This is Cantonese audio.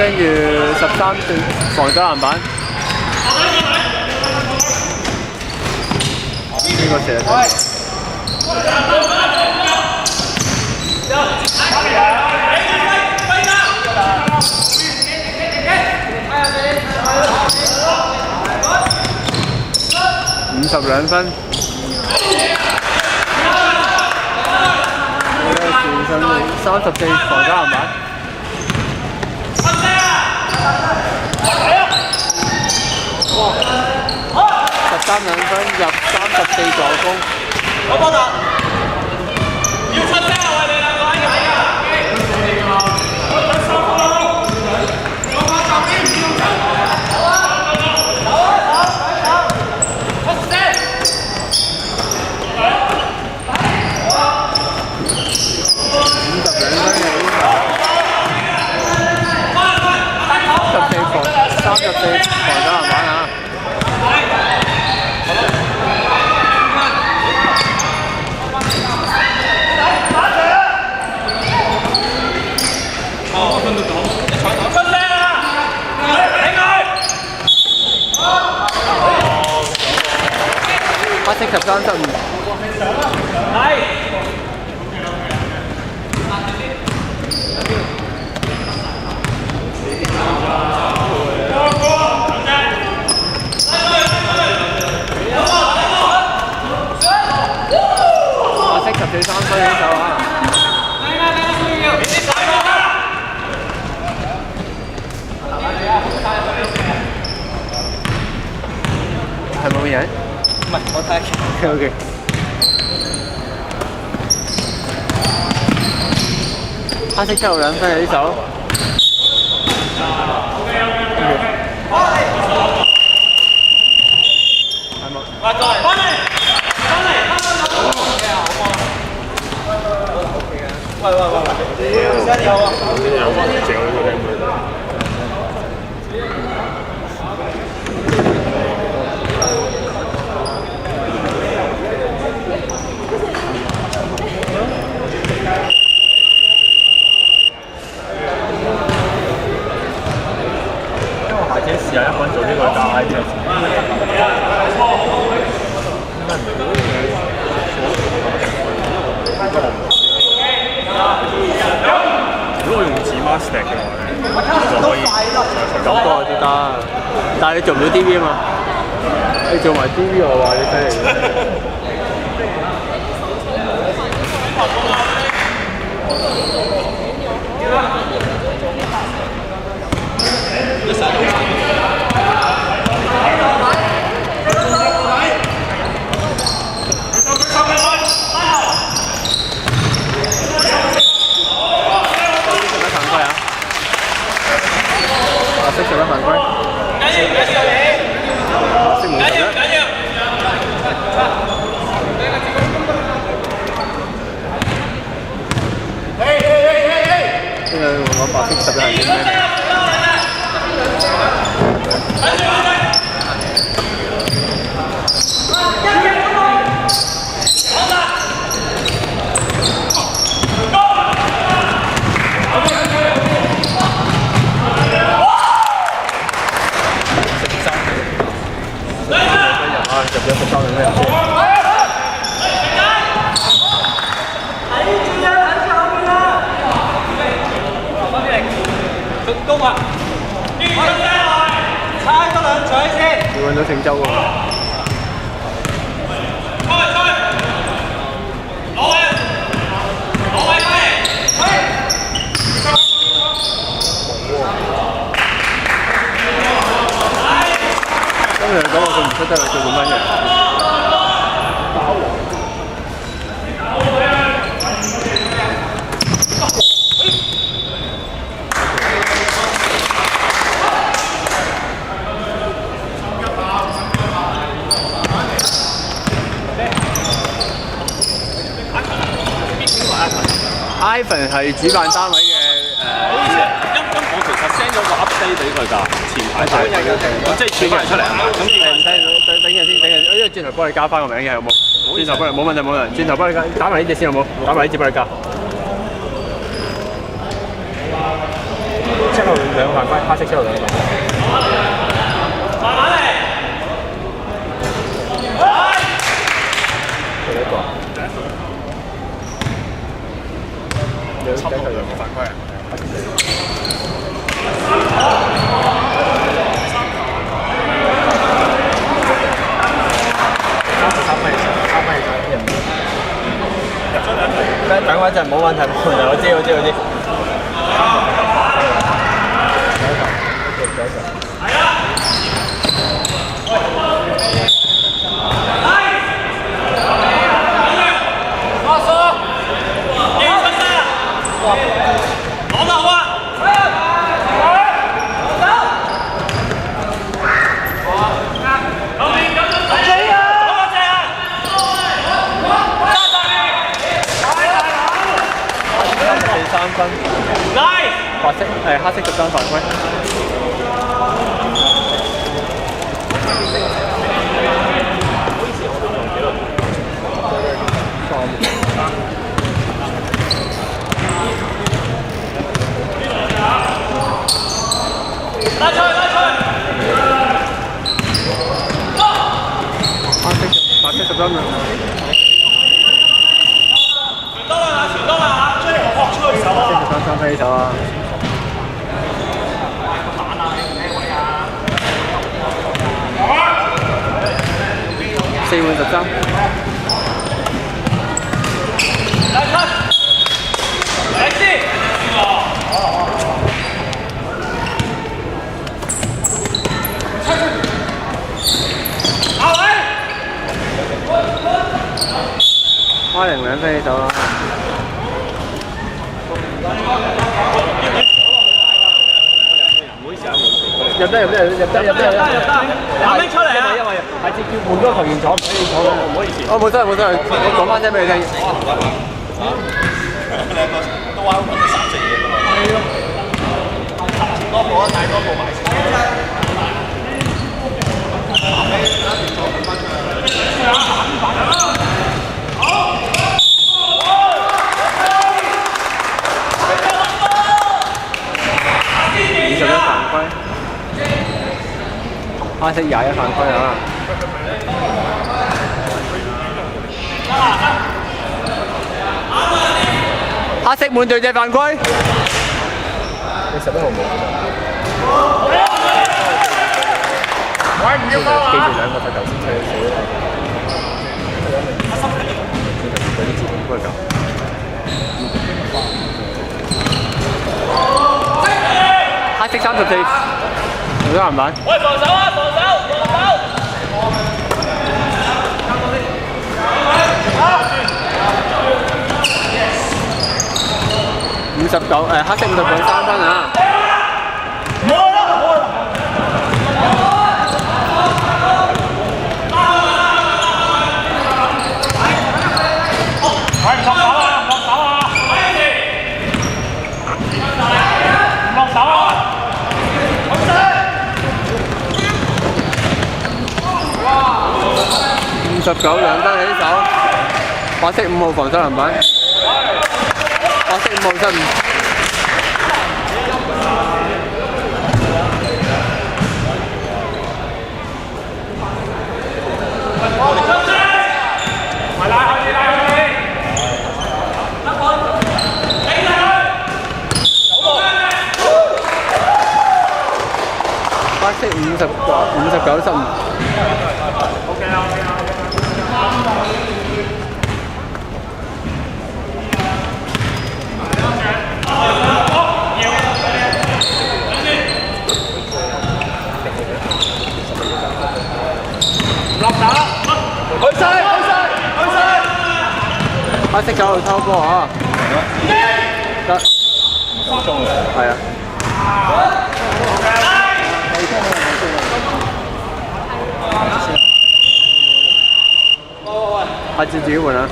跟住13對防守籃板。呢個射得。52分。34防守籃板。13兩分入34助攻。我幫啦！要出聲啊！喂，你兩個喺度睇㗎。34防守籃板啊！黑色13-15。14三分起手啊！係冇人？唔係，我睇。OK。黑色7號2分起手。係冇。翻嚟！喂，而家有啊！或者試下一個人做呢個打 iPad。如果我用紙 master 嘅話就可以咁多都得，但係你做唔到 DV 啊嘛？你做埋 DV 我話你犀利。色上得犯規，色冇上得。呢個我白色11係點咧？入咗13兩分入先。攻啊！猜多兩嘴先。要揾到聖洲喎。今日講佢唔出得啦，做滿分嘅。Ivan 係主辦單位嘅我其實 send 咗個 update 俾佢㗎，前排即係轉翻出嚟啊嘛。咁等陣先，因為轉頭幫你加翻個名嘅，有冇？轉頭幫你冇問題冇問題，轉頭幫你加，打埋呢隻先好冇？打埋呢隻幫你加。7號兩個犯規，黑色之後兩個。慢慢嚟。第一個。差唔多兩個犯規啊！等我一陣，冇問題，冇問題，我知。攞到啊！3分，白色黑色10單犯規。拉出去！白色10單啦。傳多啦！追學出去手啊！三飛手啊！4換13。花零兩飛手啦。入得，打咩出嚟啊？因為係直接換咗個球員坐，唔使你坐嘅，唔好意思。哦，冇所謂，我講翻聲俾你聽。兩個都玩揾咗3隻嘢㗎嘛。係咯。多步啊，大多步埋先。黑色21犯規啊！黑色滿隊隻犯規。你11號冇。喂，唔要包啊！記住兩個就頭先吹死啦。嗰啲字應該咁。黑色34，冇得籃板。喂，防守啊！防守！59，黑色593分啊！59兩分起手，白色5號防守籃板，白色5號失誤。白色59失誤。黑色9號偷波啊！得，係啊。下次自己換啊！